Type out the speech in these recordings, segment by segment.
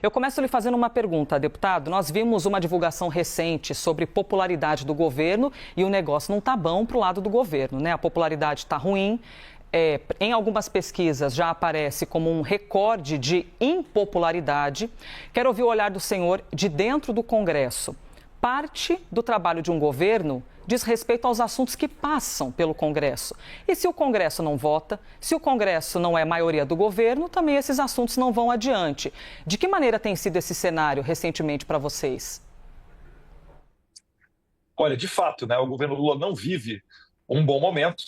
Eu começo lhe fazendo uma pergunta, deputado. Nós vimos uma divulgação recente sobre popularidade do governo e o negócio não está bom para o lado do governo, né? A popularidade está ruim. Em algumas pesquisas já aparece como um recorde de impopularidade. Quero ouvir o olhar do senhor de dentro do Congresso. Parte do trabalho de um governo diz respeito aos assuntos que passam pelo Congresso. E se o Congresso não vota, se o Congresso não é maioria do governo, também esses assuntos não vão adiante. De que maneira tem sido esse cenário recentemente para vocês? Olha, de fato, né, o governo Lula não vive um bom momento.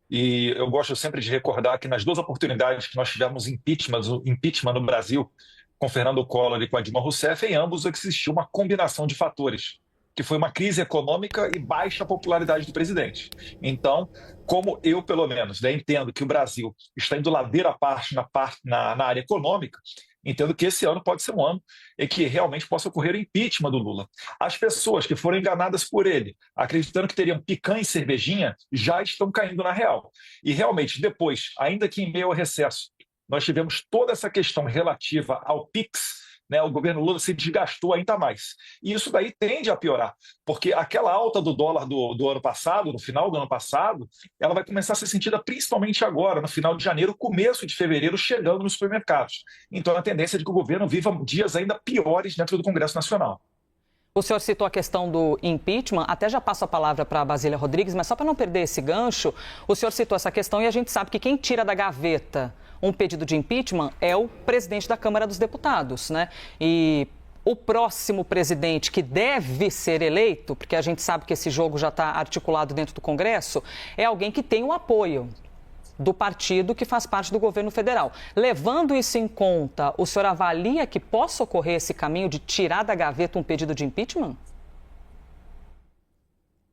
E eu gosto sempre de recordar que nas duas oportunidades que nós tivemos impeachment no Brasil, com Fernando Collor e com a Dilma Rousseff, em ambos existiu uma combinação de fatores, que foi uma crise econômica e baixa popularidade do presidente. Então, como eu, pelo menos, né, entendo que o Brasil está indo ladeira abaixo na área econômica, entendo que esse ano pode ser um ano em que realmente possa ocorrer o impeachment do Lula. As pessoas que foram enganadas por ele, acreditando que teriam picanha e cervejinha, já estão caindo na real. E realmente, depois, ainda que em meio ao recesso, nós tivemos toda essa questão relativa ao PIX, né, o governo Lula se desgastou ainda mais. E isso daí tende a piorar, porque aquela alta do dólar do ano passado, no final do ano passado, ela vai começar a ser sentida principalmente agora, no final de janeiro, começo de fevereiro, chegando nos supermercados. Então, a tendência é de que o governo viva dias ainda piores dentro do Congresso Nacional. O senhor citou a questão do impeachment, até já passo a palavra para a Basília Rodrigues, mas só para não perder esse gancho, o senhor citou essa questão e a gente sabe que quem tira da gaveta um pedido de impeachment é o presidente da Câmara dos Deputados, né? E o próximo presidente que deve ser eleito, porque a gente sabe que esse jogo já está articulado dentro do Congresso, é alguém que tem o apoio do partido que faz parte do governo federal. Levando isso em conta, o senhor avalia que possa ocorrer esse caminho de tirar da gaveta um pedido de impeachment?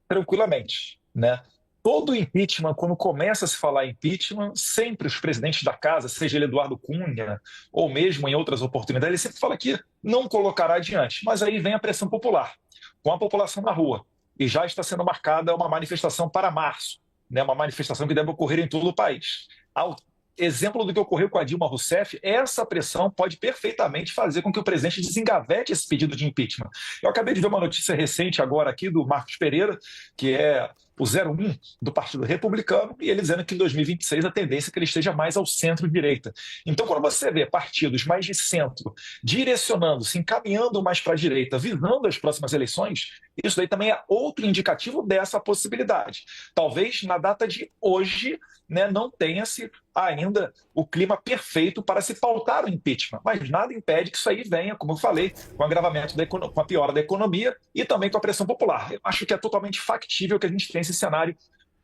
Tranquilamente, né? Todo impeachment, quando começa a se falar em impeachment, sempre os presidentes da casa, seja ele Eduardo Cunha ou mesmo em outras oportunidades, ele sempre fala que não colocará adiante. Mas aí vem a pressão popular, com a população na rua. E já está sendo marcada uma manifestação para março, né? Uma manifestação que deve ocorrer em todo o país. Ao exemplo do que ocorreu com a Dilma Rousseff, essa pressão pode perfeitamente fazer com que o presidente desengavete esse pedido de impeachment. Eu acabei de ver uma notícia recente agora aqui do Marcos Pereira, que é o 01 do Partido Republicano, e ele dizendo que em 2026 a tendência é que ele esteja mais ao centro-direita. Então, quando você vê partidos mais de centro direcionando-se, encaminhando mais para a direita, visando as próximas eleições, isso daí também é outro indicativo dessa possibilidade. Talvez na data de hoje, né, não tenha-se ainda o clima perfeito para se pautar o impeachment, mas nada impede que isso aí venha, como eu falei, com o agravamento com a piora da economia e também com a pressão popular. Eu acho que é totalmente factível que a gente tenha esse cenário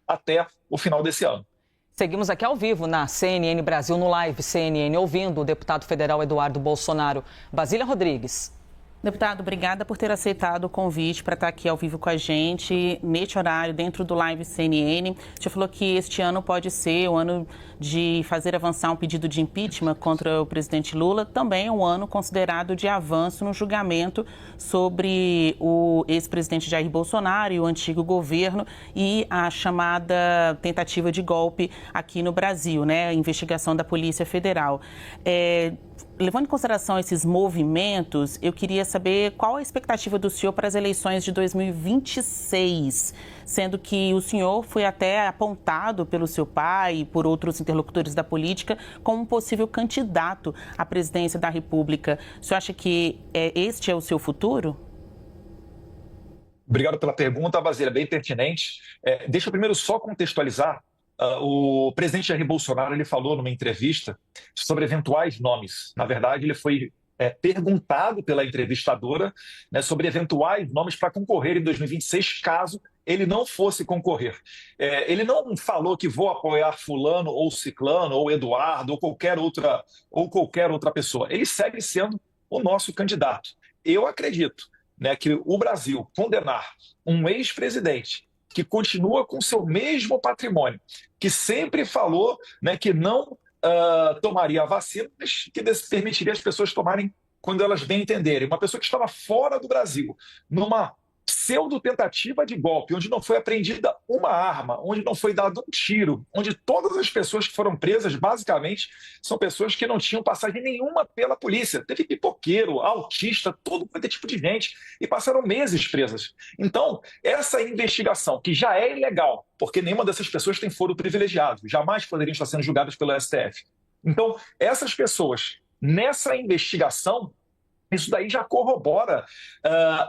até o final desse ano. Seguimos aqui ao vivo na CNN Brasil, no Live CNN, ouvindo o deputado federal Eduardo Bolsonaro. Basília Rodrigues. Deputado, obrigada por ter aceitado o convite para estar aqui ao vivo com a gente, neste horário, dentro do Live CNN. Você falou que este ano pode ser o ano de fazer avançar um pedido de impeachment contra o presidente Lula, também é um ano considerado de avanço no julgamento sobre o ex-presidente Jair Bolsonaro e o antigo governo e a chamada tentativa de golpe aqui no Brasil, né? A investigação da Polícia Federal. Levando em consideração esses movimentos, eu queria saber qual a expectativa do senhor para as eleições de 2026, sendo que o senhor foi até apontado pelo seu pai e por outros interlocutores da política como um possível candidato à presidência da República. O senhor acha que este é o seu futuro? Obrigado pela pergunta, Basília, bem pertinente. Deixa eu primeiro só contextualizar. O presidente Jair Bolsonaro ele falou numa entrevista sobre eventuais nomes. Na verdade, ele foi perguntado pela entrevistadora, né, sobre eventuais nomes para concorrer em 2026, caso ele não fosse concorrer. Ele não falou que vou apoiar fulano ou ciclano ou Eduardo ou qualquer outra pessoa. Ele segue sendo o nosso candidato. Eu acredito, né, que o Brasil condenar um ex-presidente que continua com seu mesmo patrimônio, que sempre falou, né, que não tomaria a vacina, mas que permitiria as pessoas tomarem quando elas bem entenderem. Uma pessoa que estava fora do Brasil, numa pseudo-tentativa de golpe, onde não foi apreendida uma arma, onde não foi dado um tiro, onde todas as pessoas que foram presas, basicamente, são pessoas que não tinham passagem nenhuma pela polícia. Teve pipoqueiro, autista, todo quanto é tipo de gente, e passaram meses presas. Então, essa investigação, que já é ilegal, porque nenhuma dessas pessoas tem foro privilegiado, jamais poderiam estar sendo julgadas pelo STF. Então, essas pessoas, nessa investigação, isso daí já corrobora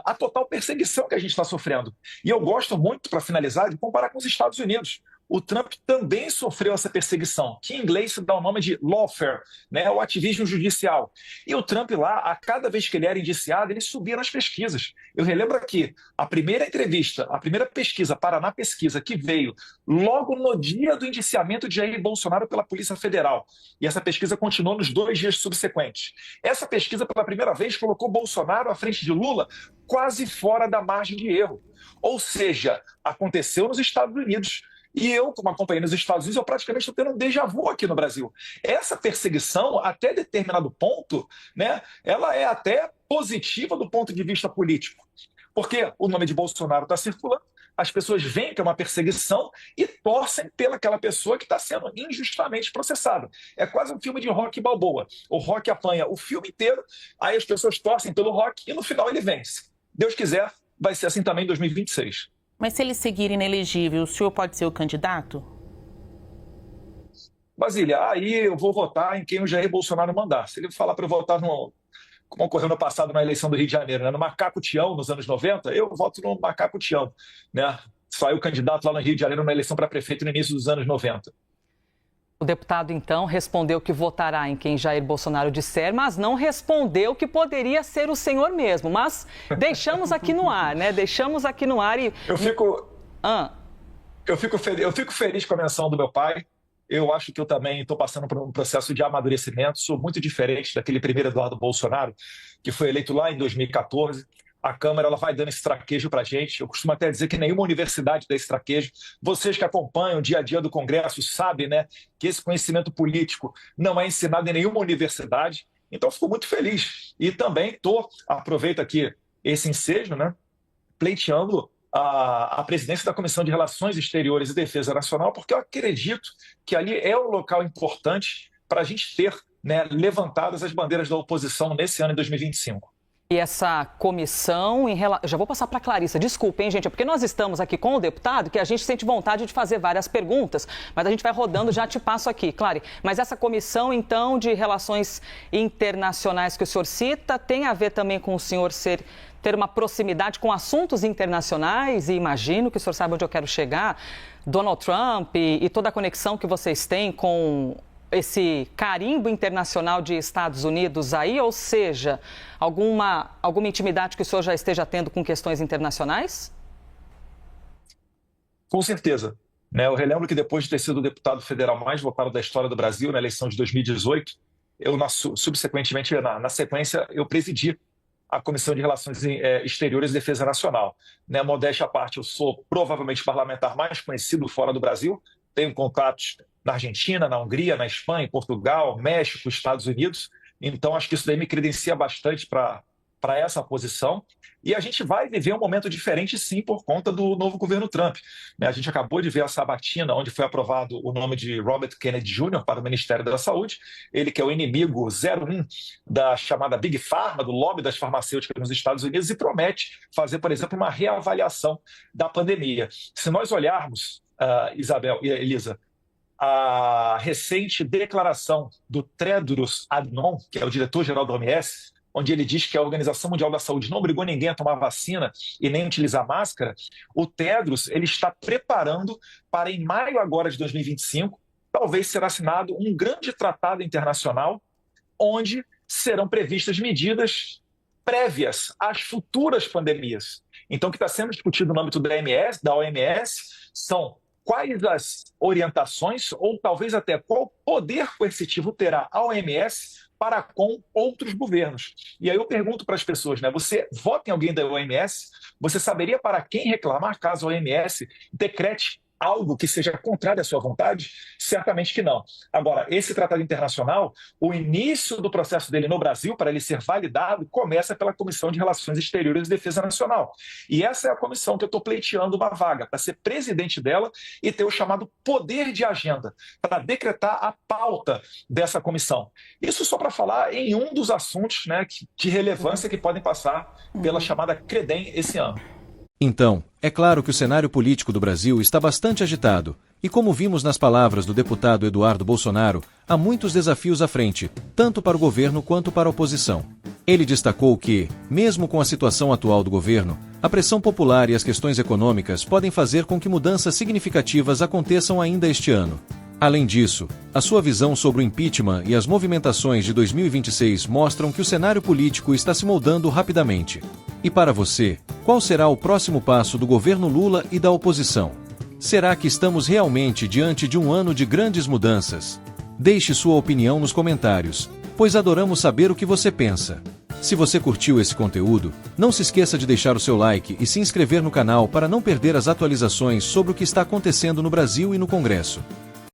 a total perseguição que a gente está sofrendo. E eu gosto muito, para finalizar, de comparar com os Estados Unidos. O Trump também sofreu essa perseguição, que em inglês se dá o nome de lawfare, né, o ativismo judicial. E o Trump lá, a cada vez que ele era indiciado, ele subia nas pesquisas. Eu relembro aqui, a primeira entrevista, a primeira pesquisa, Paraná Pesquisa, que veio logo no dia do indiciamento de Jair Bolsonaro pela Polícia Federal. E essa pesquisa continuou nos 2 dias subsequentes. Essa pesquisa, pela primeira vez, colocou Bolsonaro à frente de Lula quase fora da margem de erro. Ou seja, aconteceu nos Estados Unidos. E eu, como acompanhei nos Estados Unidos, eu praticamente estou tendo um déjà vu aqui no Brasil. Essa perseguição, até determinado ponto, né, ela é até positiva do ponto de vista político. Porque o nome de Bolsonaro está circulando, as pessoas veem que é uma perseguição e torcem pelaquela pessoa que está sendo injustamente processada. É quase um filme de Rocky Balboa. O Rocky apanha o filme inteiro, aí as pessoas torcem pelo Rocky e no final ele vence. Deus quiser, vai ser assim também em 2026. Mas se ele seguir inelegível, o senhor pode ser o candidato? Basília, aí eu vou votar em quem o Jair Bolsonaro mandar. Se ele falar para eu votar no, como ocorreu no passado na eleição do Rio de Janeiro, né, no Macaco Tião, nos anos 90, eu voto no Macaco Tião. Né? Saiu candidato lá no Rio de Janeiro na eleição para prefeito no início dos anos 90. O deputado, então, respondeu que votará em quem Jair Bolsonaro disser, mas não respondeu que poderia ser o senhor mesmo. Mas deixamos aqui no ar, né? Deixamos aqui no ar e... Eu fico feliz com a menção do meu pai. Eu acho que eu também estou passando por um processo de amadurecimento. Sou muito diferente daquele primeiro Eduardo Bolsonaro, que foi eleito lá em 2014. A Câmara ela vai dando esse traquejo para a gente. Eu costumo até dizer que nenhuma universidade dá esse traquejo. Vocês que acompanham o dia a dia do Congresso sabem, né, que esse conhecimento político não é ensinado em nenhuma universidade. Então, fico muito feliz. E também aproveito aqui esse ensejo, né, pleiteando a presidência da Comissão de Relações Exteriores e Defesa Nacional, porque eu acredito que ali é um local importante para a gente ter, né, levantadas as bandeiras da oposição nesse ano de 2025. E essa comissão, já vou passar para a Clarissa, desculpa, hein, gente, é porque nós estamos aqui com o deputado que a gente sente vontade de fazer várias perguntas, mas a gente vai rodando, já te passo aqui, Clary. Mas essa comissão, então, de relações internacionais que o senhor cita, tem a ver também com o senhor ter uma proximidade com assuntos internacionais, e imagino que o senhor saiba onde eu quero chegar, Donald Trump e toda a conexão que vocês têm com esse carimbo internacional de Estados Unidos aí, ou seja, alguma intimidade que o senhor já esteja tendo com questões internacionais? Com certeza. Eu relembro que depois de ter sido o deputado federal mais votado da história do Brasil na eleição de 2018, eu, subsequentemente, na sequência, eu presidi a Comissão de Relações Exteriores e Defesa Nacional. Modéstia à parte, eu sou provavelmente o parlamentar mais conhecido fora do Brasil, tenho contatos na Argentina, na Hungria, na Espanha, em Portugal, México, Estados Unidos. Então, acho que isso daí me credencia bastante para essa posição. E a gente vai viver um momento diferente, sim, por conta do novo governo Trump. A gente acabou de ver a sabatina, onde foi aprovado o nome de Robert Kennedy Jr. para o Ministério da Saúde. Ele que é o inimigo 01 da chamada Big Pharma, do lobby das farmacêuticas nos Estados Unidos, e promete fazer, por exemplo, uma reavaliação da pandemia. Se nós olharmos, Isabel e Elisa, a recente declaração do Tedros Adhanom, que é o diretor-geral da OMS, onde ele diz que a Organização Mundial da Saúde não obrigou ninguém a tomar vacina e nem utilizar máscara, o Tedros ele está preparando para, em maio agora de 2025, talvez ser assinado um grande tratado internacional onde serão previstas medidas prévias às futuras pandemias. Então, o que está sendo discutido no âmbito da OMS são quais as orientações ou talvez até qual poder coercitivo terá a OMS para com outros governos. E aí eu pergunto para as pessoas, você vota em alguém da OMS? Você saberia para quem reclamar caso a OMS decrete algo que seja contrário à sua vontade? Certamente que não. Agora, esse tratado internacional, o início do processo dele no Brasil, para ele ser validado, começa pela Comissão de Relações Exteriores e Defesa Nacional. E essa é a comissão que eu estou pleiteando uma vaga, para ser presidente dela e ter o chamado poder de agenda, para decretar a pauta dessa comissão. Isso só para falar em um dos assuntos, né, de relevância que podem passar pela chamada CREDEM esse ano. Então, é claro que o cenário político do Brasil está bastante agitado, e como vimos nas palavras do deputado Eduardo Bolsonaro, há muitos desafios à frente, tanto para o governo quanto para a oposição. Ele destacou que, mesmo com a situação atual do governo, a pressão popular e as questões econômicas podem fazer com que mudanças significativas aconteçam ainda este ano. Além disso, a sua visão sobre o impeachment e as movimentações de 2026 mostram que o cenário político está se moldando rapidamente. E para você, qual será o próximo passo do governo Lula e da oposição? Será que estamos realmente diante de um ano de grandes mudanças? Deixe sua opinião nos comentários, pois adoramos saber o que você pensa. Se você curtiu esse conteúdo, não se esqueça de deixar o seu like e se inscrever no canal para não perder as atualizações sobre o que está acontecendo no Brasil e no Congresso.